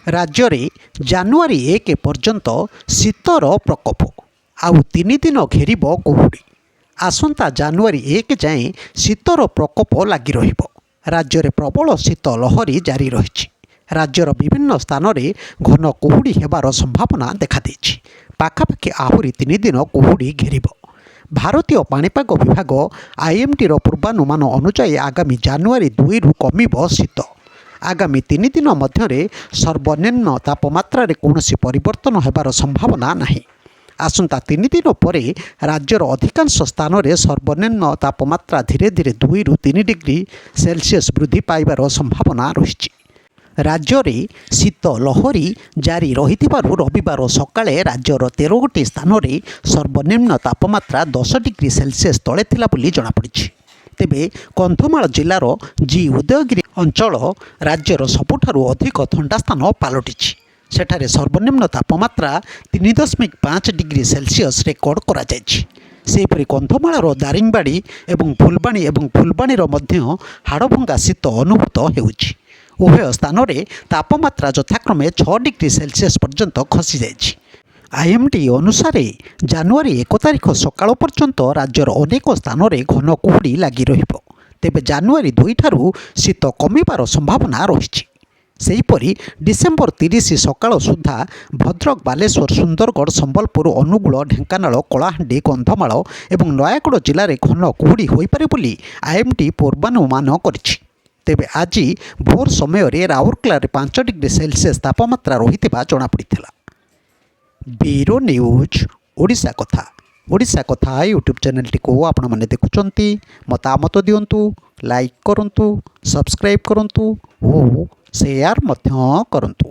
ରାଜ୍ୟରେ ଜାନୁଆରୀ 1 ପର୍ଯ୍ୟନ୍ତ ଶୀତର ପ୍ରକୋପ ଆଉ 3 ଦିନ ଘେରିବ କୁହୁଡ଼ି। ଆସନ୍ତା ଜାନୁଆରୀ 1 ଯାଏଁ ଶୀତର ପ୍ରକୋପ ଲାଗି ରହିବ। ରାଜ୍ୟରେ ପ୍ରବଳ ଶୀତ ଲହରୀ ଜାରି ରହିଛି। ରାଜ୍ୟର ବିଭିନ୍ନ ସ୍ଥାନରେ ଘନ କୁହୁଡ଼ି ହେବାର ସମ୍ଭାବନା ଦେଖାଦେଇଛି। ପାଖାପାଖି ଆହୁରି 3 ଦିନ କୁହୁଡ଼ି ଘେରିବ। ଭାରତୀୟ ପାଣିପାଗ ବିଭାଗ IMDର ପୂର୍ବାନୁମାନ ଅନୁଯାୟୀ ଆଗାମୀ ଜାନୁଆରୀ 2ରୁ କମିବ ଶୀତ। ଆଗାମୀ 3 ଦିନ ମଧ୍ୟରେ ସର୍ବନିମ୍ନ ତାପମାତ୍ରାରେ କୌଣସି ପରିବର୍ତ୍ତନ ହେବାର ସମ୍ଭାବନା ନାହିଁ। ଆସନ୍ତା 3 ଦିନ ପରେ ରାଜ୍ୟର ଅଧିକାଂଶ ସ୍ଥାନରେ ସର୍ବନିମ୍ନ ତାପମାତ୍ରା ଧୀରେ ଧୀରେ 2ରୁ 3 ଡିଗ୍ରୀ ସେଲସିୟସ୍ ବୃଦ୍ଧି ପାଇବାର ସମ୍ଭାବନା ରହିଛି। ରାଜ୍ୟରେ ଶୀତ ଲହରୀ ଜାରି ରହିଥିବାରୁ ରବିବାର ସକାଳେ ରାଜ୍ୟର 13 ଗୋଟି ସ୍ଥାନରେ ସର୍ବନିମ୍ନ ତାପମାତ୍ରା 10 ଡିଗ୍ରୀ ସେଲସିୟସ୍ ତଳେ ଥିଲା ବୋଲି ଜଣାପଡ଼ିଛି। ତେବେ କନ୍ଧମାଳ ଜିଲ୍ଲାର ଉଦୟଗିରି ଅଞ୍ଚଳ ରାଜ୍ୟର ସବୁଠାରୁ ଅଧିକ ଥଣ୍ଡା ସ୍ଥାନ ପାଲଟିଛି। ସେଠାରେ ସର୍ବନିମ୍ନ ତାପମାତ୍ରା 3.5 ଡିଗ୍ରୀ ସେଲସିୟସ୍ ରେକର୍ଡ କରାଯାଇଛି। ସେହିପରି କନ୍ଧମାଳର ଦାରିଙ୍ଗବାଡ଼ି ଏବଂ ଫୁଲବାଣୀର ମଧ୍ୟ ହାଡ଼ଭଙ୍ଗା ଶୀତ ଅନୁଭୂତ ହେଉଛି। ଉଭୟ ସ୍ଥାନରେ ତାପମାତ୍ରା ଯଥାକ୍ରମେ 6 ଡିଗ୍ରୀ ସେଲସିୟସ୍ ପର୍ଯ୍ୟନ୍ତ ଖସିଯାଇଛି। IMD ଅନୁସାରେ ଜାନୁଆରୀ 1 ତାରିଖ ସକାଳ ପର୍ଯ୍ୟନ୍ତ ରାଜ୍ୟର ଅନେକ ସ୍ଥାନରେ ଘନ କୁହୁଡ଼ି ଲାଗି ରହିବ। ତେବେ ଜାନୁଆରୀ 2 ଠାରୁ ଶୀତ କମିବାର ସମ୍ଭାବନା ରହିଛି। ସେହିପରି ଡିସେମ୍ବର 30 ସକାଳ ସୁଦ୍ଧା ଭଦ୍ରକ, ବାଲେଶ୍ୱର, ସୁନ୍ଦରଗଡ଼, ସମ୍ବଲପୁର, ଅନୁଗୁଳ, ଢେଙ୍କାନାଳ, କଳାହାଣ୍ଡି, କନ୍ଧମାଳ ଏବଂ ନୟାଗଡ଼ ଜିଲ୍ଲାରେ ଘନ କୁହୁଡ଼ି ହୋଇପାରେ ବୋଲି IMD ପୂର୍ବାନୁମାନ କରିଛି। ତେବେ ଆଜି ଭୋର ସମୟରେ ରାଉରକେଲାରେ 5 ଡିଗ୍ରୀ ସେଲସିୟସ୍ ତାପମାତ୍ରା ରହିଥିବା ଜଣାପଡ଼ିଥିଲା। ବ୍ୟୁରୋ ନ୍ୟୁଜ୍ ଓଡ଼ିଶା କଥା। ଓଡ଼ିଶା କଥା ୟୁଟ୍ୟୁବ୍ ଚ୍ୟାନେଲଟିକୁ ଆପଣମାନେ ଦେଖୁଛନ୍ତି, ମତାମତ ଦିଅନ୍ତୁ, ଲାଇକ୍ କରନ୍ତୁ, ସବସ୍କ୍ରାଇବ୍ କରନ୍ତୁ ଓ ସେୟାର ମଧ୍ୟ କରନ୍ତୁ।